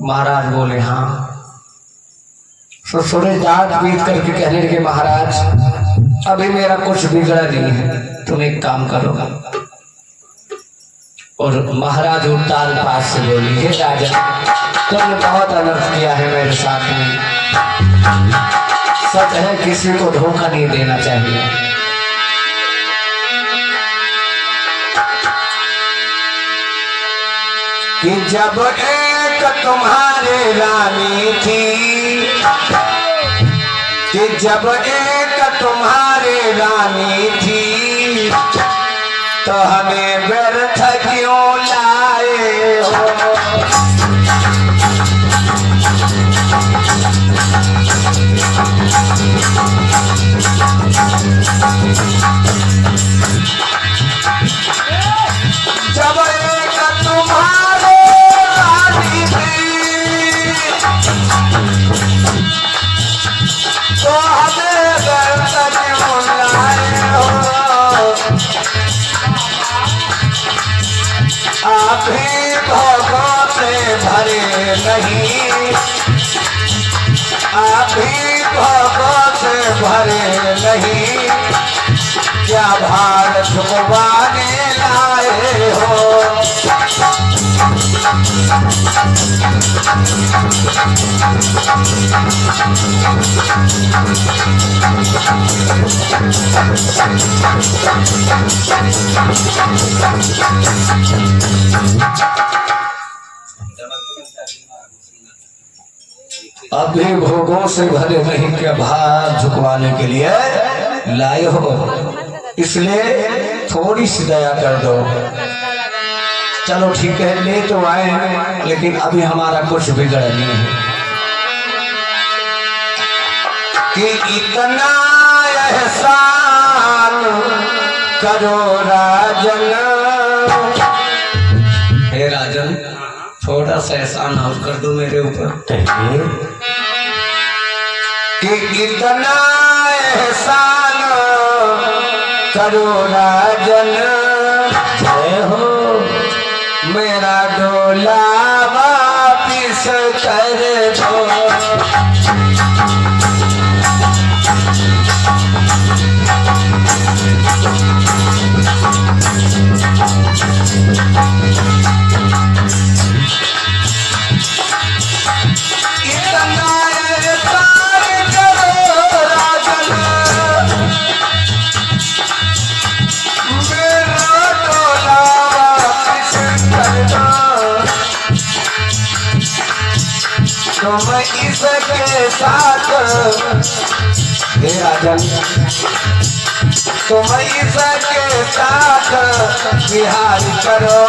[SPEAKER 1] महाराज बोले हाँ। तो सूरज दांत पीट करके कहने लगे महाराज अभी मेरा कुछ बिगड़ा नहीं है, तुम एक काम करो। और महाराज उत्तानपाद से बोली, हे राजा, तुमने बहुत अनर्थ किया है मेरे साथ में, सच है किसी को धोखा नहीं देना चाहिए। कि जब एक तुम्हारे रानी थी, कि जब एक तुम्हारे रानी थी, तो हमें व्यर्थ क्यों लाए हो? जब एक तुम्हारे रानी थी, तो हमें व्यर्थ क्यों लाए हो? भरे नहीं, अभी भोगों से भरे नहीं, क्या भार झुकवाने लाए हो। अभी भोगों से भरे नहीं के भार झुकवाने के लिए लाए हो, इसलिए थोड़ी सी दया कर दो। चलो ठीक है, ले तो आए, लेकिन अभी हमारा कुछ बिगड़ नहीं है कि इतना एहसान करो राजन। हे राजन, थोड़ा सा एहसान और कर दो मेरे ऊपर। कि इतना एहसान करो राजन, जय हो मेरा डोला वापिस कर दो। तुम इसके साथ हे राजन, तुम इसके साथ बिहार करो,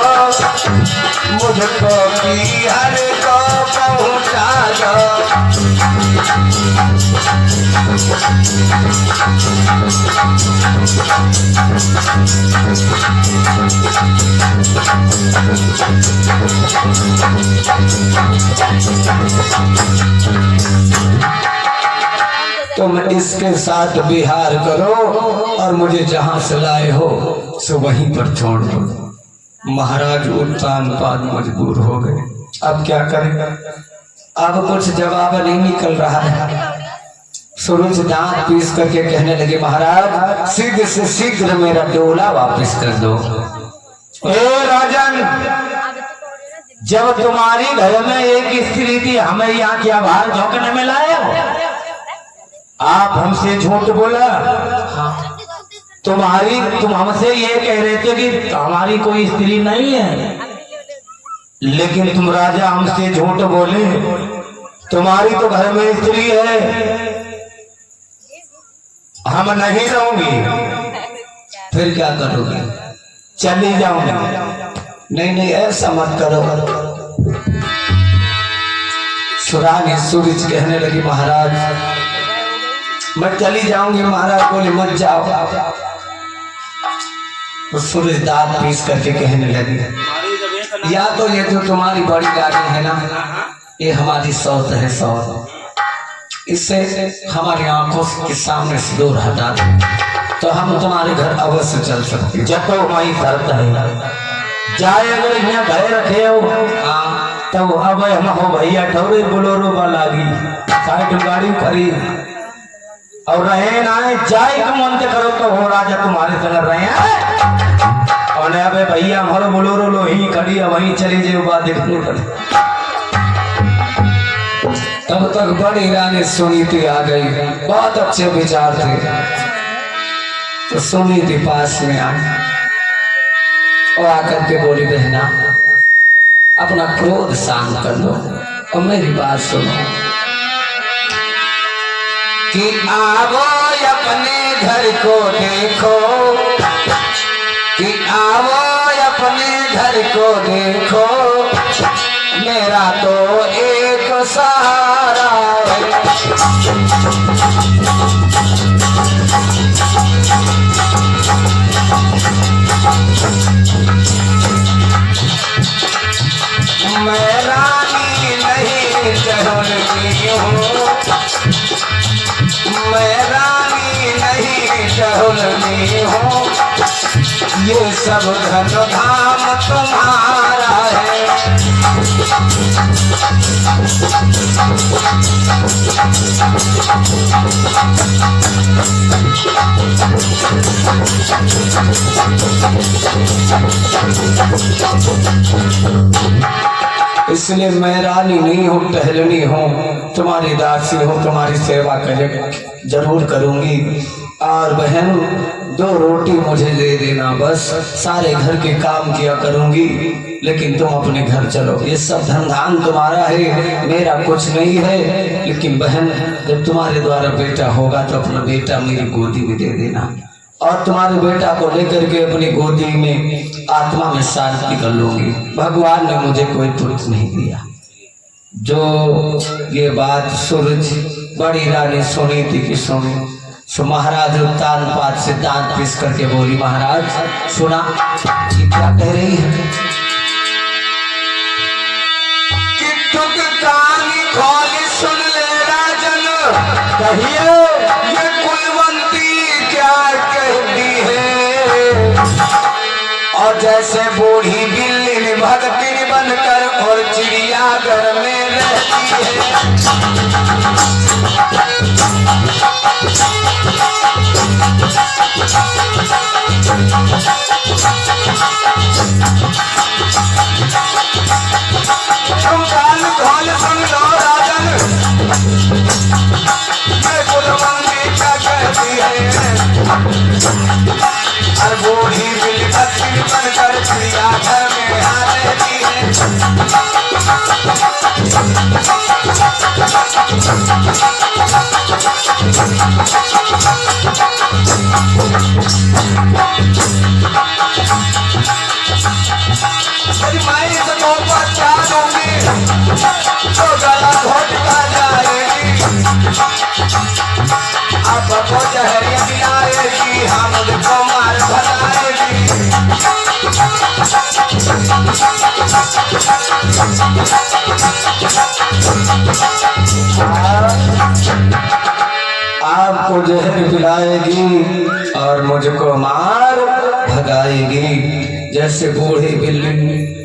[SPEAKER 1] मुझको बिहार को पहुँचा दो। तुम इसके साथ बिहार करो और मुझे जहां से लाए हो सो वहीं पर छोड़ दो। महाराज उत्तान पाद मजबूर हो गए, अब क्या करें। अब कुछ जवाब नहीं निकल रहा है। सूरज दांत पीस करके कहने लगे, महाराज शीघ्र से शीघ्र मेरा डोला वापस कर दो।
[SPEAKER 3] ए राजन, जब तुम्हारी घर में एक स्त्री थी, हमें यहाँ क्या बाहर झोंकने में लाए हो? आप हमसे झूठ बोला। हाँ। तुम हमसे ये कह रहे थे कि हमारी कोई स्त्री नहीं है, लेकिन तुम राजा हमसे झूठ बोले। तुम्हारी तो घर में स्त्री है, हम नहीं रहूंगी।
[SPEAKER 1] फिर क्या करोगे?
[SPEAKER 3] चली जाऊंगी।
[SPEAKER 1] नहीं नहीं, ऐसा मत करो। सुरानी सूरज कहने लगी, महाराज मैं चली जाऊंगी। महाराज बोले, मत जाओ। तो सूरज दांत पीस करके कहने लगी, या तो ये जो तुम्हारी बड़ी गाड़ी है ना, ये हमारी सौत है, सौत। इससे हमारी आंखों के सामने से दूर हटा दो तो हम तुम्हारे घर अवश्य चल सकते।
[SPEAKER 3] जब वही शर्त है, जाए अगर यहाँ घर रखे हो तब अब हम हो भैया ठौरे बोलोरो लागी साइकिल गाड़ी खरी और रहे ना जाए का मन करो तो हो राजा तुम्हारे संग रहे हैं और अबे भैया हमारे बोलोरो लो ही खड़ी है, वहीं चली जाए बात देखने पर।
[SPEAKER 1] तब तक बड़ी रानी सुनीति आ गई, बहुत अच्छे विचार थे। तो सुनीति पास में आई और आकर के बोली, बहना अपना क्रोध शांत कर लो और मेरी बात सुनो कि आओ अपने घर को देखो, कि आओ अपने घर को देखो, मेरा तो एक सहारा है। मैं रानी नहीं टहलती हूँ, मैं रानी नहीं टहलती हूँ, ये सब धन धाम तुम्हारा है। इसलिए मैं रानी नहीं हूँ, टहलनी हूँ, तुम्हारी दासी हूँ, तुम्हारी सेवा करे जरूर करूंगी। और बहन 2 रोटी मुझे दे देना, बस सारे घर के काम किया करूंगी, लेकिन तुम अपने घर चलो। ये सब धन तुम्हारा है, मेरा कुछ नहीं है। लेकिन बहन जब तुम्हारे द्वारा बेटा होगा तो अपना बेटा मेरी गोदी में दे देना, और तुम्हारे बेटा को लेकर के अपनी गोदी में आत्मा में शांति कर लूंगी। भगवान ने मुझे कोई पुत्र नहीं दिया। जो ये बात सूरज बड़ी रानी सुनी थी कि सुनी, सो महाराज उत्तान पात से दांत पीस करके बोली, महाराज सुना ये क्या कह रही है कि तुक कान खोली सुन ले राजन, कहिए ये कुलवंती क्या कहती है। और जैसे बूढ़ी बिल्ली भगतिन बनकर और चिड़ियाघर में रहती है। तुम कान खोल सुन लो राजन, ये कुलवंती क्या कहती है। और बूढ़ी बिल्ली भगतिन बनकर चिड़ियाघर में आ रहती है। मैं इसको बचा दूंगी तो गला घोटता जाएगी, अब को जहरिया खिलाएगी, हम मुझको मार भगाएगी। आपको जहर पिलाएगी और मुझको मार भगाएगी। जैसे बूढ़ी बिल्ली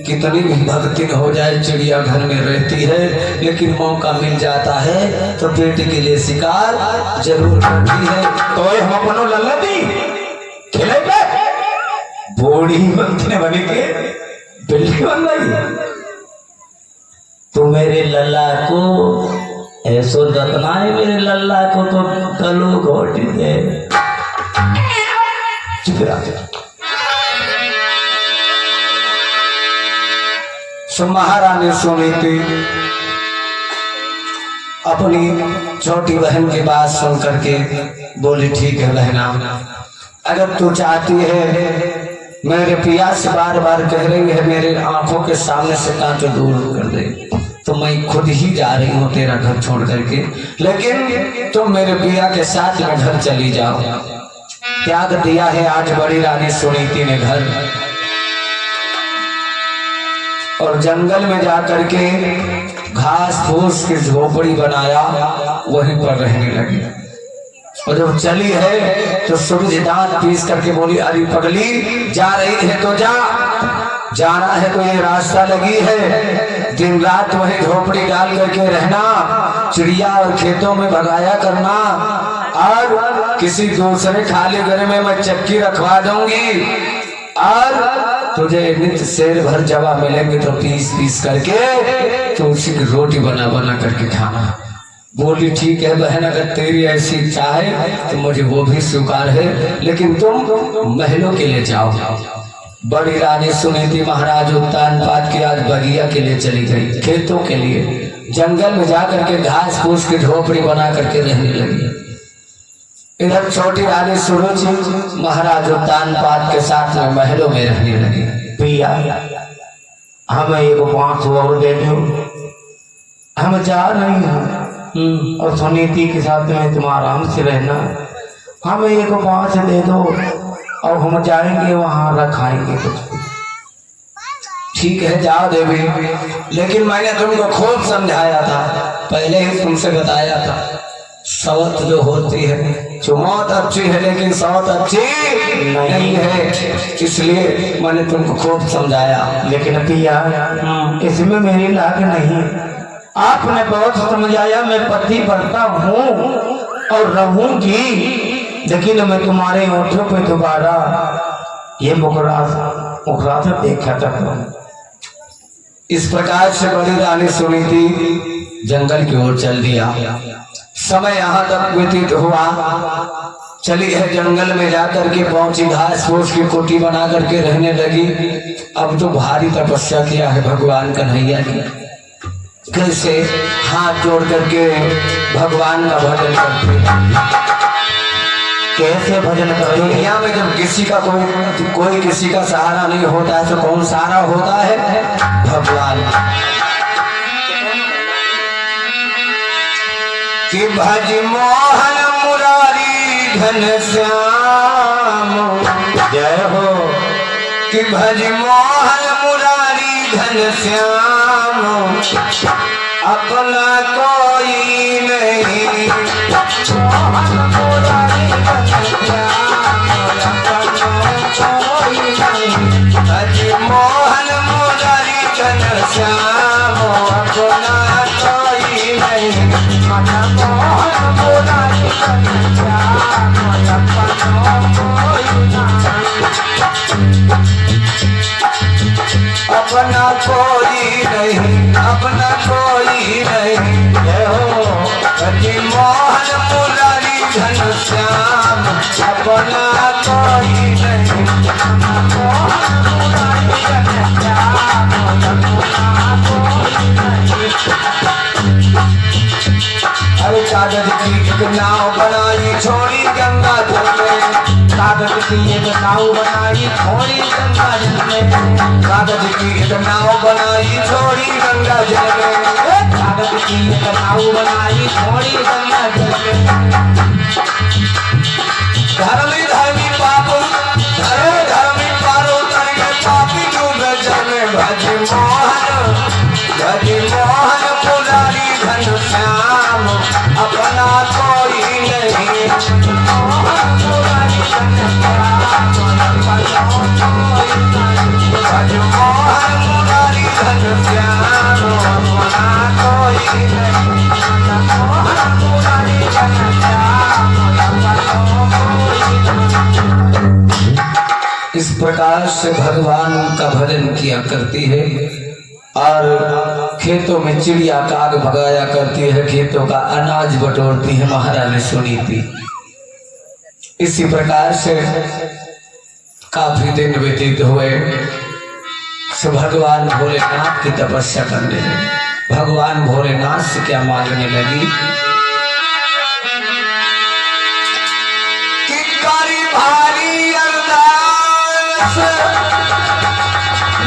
[SPEAKER 1] कितनी भी भक्तिन हो जाए चिड़ियाघर में रहती है, लेकिन मौका मिल जाता है तो बेटे के लिए शिकार जरूर करती है। तो हम अपनो लल्ला दी खेले बूढ़ी बनने बने के बिल्ली बन गई। तो मेरे लल्ला को ऐसो रखना है, मेरे लल्ला को तो गलो घोटी दे। चुप रहा। सो महारानी सुनी थी, अपनी छोटी बहन की बात सुन करके बोली, ठीक है बहना, अगर तू चाहती है, मेरे पिया से बार बार कह रही है मेरे आंखों के सामने से कांटो दूर कर दे, तो मैं खुद ही जा रही हूँ तेरा घर छोड़ करके, लेकिन तुम मेरे पिया के साथ में घर चली जाओ। त्याग दिया है आज बड़ी रानी सुनीति ने घर, और जंगल में जाकर के घास फूस की झोपड़ी बनाया, वहीं पर रहने लगी। और जब चली है तो सूरज दांत पीस करके बोली, अरे पगली जा रही है तो जा, जाना है तो ये रास्ता लगी है, दिन रात वही झोपड़ी डाल करके रहना, चिड़िया और खेतों में भगाया करना, और किसी दूसरे खाली घर में मैं चक्की रखवा दूंगी, और तुझे नित्य शेर भर जवा मिलेंगे तो पीस पीस करके तो उसी की रोटी बना बना करके खाना। बोली ठीक है बहन, अगर तेरी ऐसी इच्छा है तो मुझे वो भी स्वीकार है, लेकिन तुम महलों के लिए जाओ। बड़ी रानी सुनीति महाराज उत्तान पात की आज बगिया के लिए चली गई, खेतों के लिए, जंगल में जाकर के घास फूस की झोपड़ी बना करके रहने लगी। इधर छोटी रानी सुरुचि महाराज उत्तान पात के साथ में महलों में रहने लगी।
[SPEAKER 3] भैया हमें एक बांस और दे दो, हम जा रही हूँ और सुनीति के साथ में तुम आराम से रहना, हमें एक बांस दे दो और हम जाएंगे वहां रखाएंगे कुछ।
[SPEAKER 1] ठीक है जाओ देवी, लेकिन मैंने तुमको खूब समझाया था, पहले ही तुमसे बताया था, सौत जो होती है चुमौत अच्छी है लेकिन सौत अच्छी नहीं है, इसलिए मैंने तुमको खूब समझाया।
[SPEAKER 3] लेकिन पिया इसमें मेरी लाग नहीं, आपने बहुत समझाया, मैं पति बनता हूँ और रहूंगी, लेकिन मैं तुम्हारे ओठों पे दोबारा ये मुखरा से देखा था।
[SPEAKER 1] इस प्रकार से बड़ी रानी सुनीति जंगल की ओर चल दिया। समय यहाँ तक व्यतीत हुआ, चली है जंगल में जाकर के पहुंची, घास फूस की कोठी बना करके रहने लगी। अब तो भारी तपस्या किया है भगवान कन्हैया ने, कैसे हाथ जोड़ करके भगवान का भजन करते हैं।
[SPEAKER 3] कैसे भजन कर
[SPEAKER 1] दुनिया में जब किसी का कोई किसी का सहारा नहीं होता है तो कौन सहारा होता है? भगवान। कि भज मोहन मुरारी घनश्याम,
[SPEAKER 3] जय हो।
[SPEAKER 1] कि भज मोहन मुरारी घनश्याम, अपना कोई नहीं। मोहन मुरारी घनश्याम, अपना कोई नहीं। भज मोहन मुरारी घनश्याम, अपना कोई नहीं। मन मोहन मुरारी घनश्याम, अपना कोई नहीं। अपना कोई नहीं, अपना कोई नहीं। जय हो भज मोहन मुरारी घनश्याम, अपना कोई नहीं। मोहन मुरारी घनश्याम, अपना कोई नहीं। अरे कागज की एक नाव बनाई छोड़ी गंगा जल में,
[SPEAKER 3] कागज की एक नाव बनाई छोड़ी गंगा जल में,
[SPEAKER 1] कागज की एक नाव बनाई छोड़ी गंगा जल में,
[SPEAKER 3] कागज की एक नाव बनाई छोड़ी गंगा जल में।
[SPEAKER 1] धर्मी धर्मी पापो, धर्मी पारो तर गए पापी डूबे जल में। भज मोहन मुरारी घनश्याम, अपना कोई नहीं। मोहन मुरारी घनश्याम, अपना कोई नहीं। भज मोहन मुरारी घनश्याम, अपना कोई नहीं। मोहन मुरारी घनश्याम, अपना कोई नहीं। इस प्रकार से भगवान का भजन किया करती है और खेतों में चिड़िया काग भगाया करती है, खेतों का अनाज बटोरती है महारानी सुनीति। इसी प्रकार से काफी दिन व्यतीत हुए, से भगवान भोलेनाथ की तपस्या करने लगी। भगवान भोलेनाथ से क्या मांगने लगी? कि कारी भारी अरदास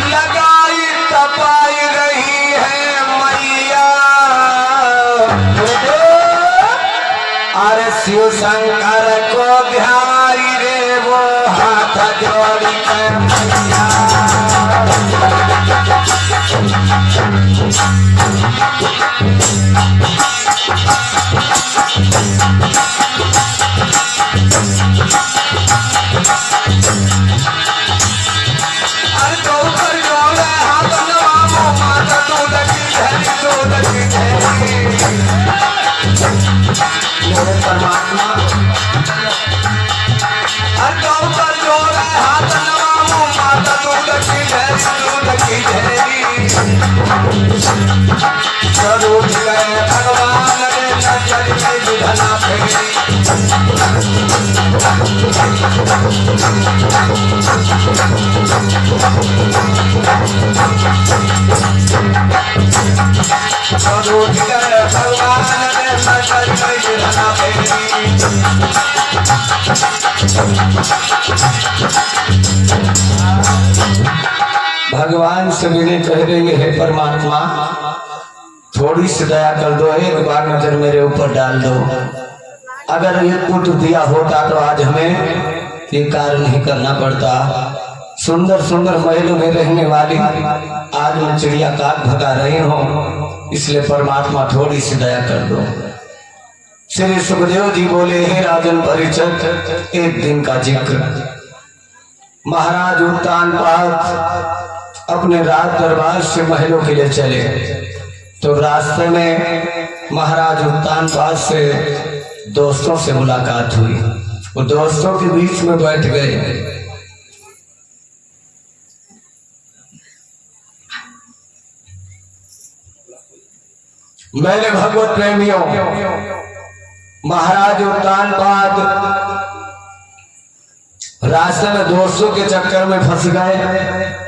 [SPEAKER 1] लगाई तपाई रही है मैया। अरे शिव शंकर को ध्याई रे वो हाथ जोड़ी कर मैया। परमात्मा हर गौ पर जोड़े हाथ नवामो माता दूध की ढेरी। स्वरूप गए भगवान ने नजर में दुधना फेरी। स्वरूप गए भगवान ने नजर में दुधना फेरी। भगवान से विनय कह रही है, परमात्मा थोड़ी सी दया कर दो, एक बार नजर मेरे ऊपर डाल दो। अगर ये पुत्र दिया होता तो आज हमें ये कार्य नहीं करना पड़ता। सुंदर सुंदर महलों में रहने वाली आज मैं चिड़िया काग भगा रही हूँ, इसलिए परमात्मा थोड़ी सी दया कर दो। श्री सुखदेव जी बोले, हे राजन परिषद, एक दिन का जिक्र। महाराज उत्तानपाद अपने राज दरबार से महलों के लिए चले तो तो रास्ते में महाराज उत्तानपाद से दोस्तों से मुलाकात हुई। वो दोस्तों के बीच में बैठ गए। मेरे भगवत प्रेमियों, महाराज उत्तानपाद रास्ते में दोस्तों के चक्कर में फंस गए।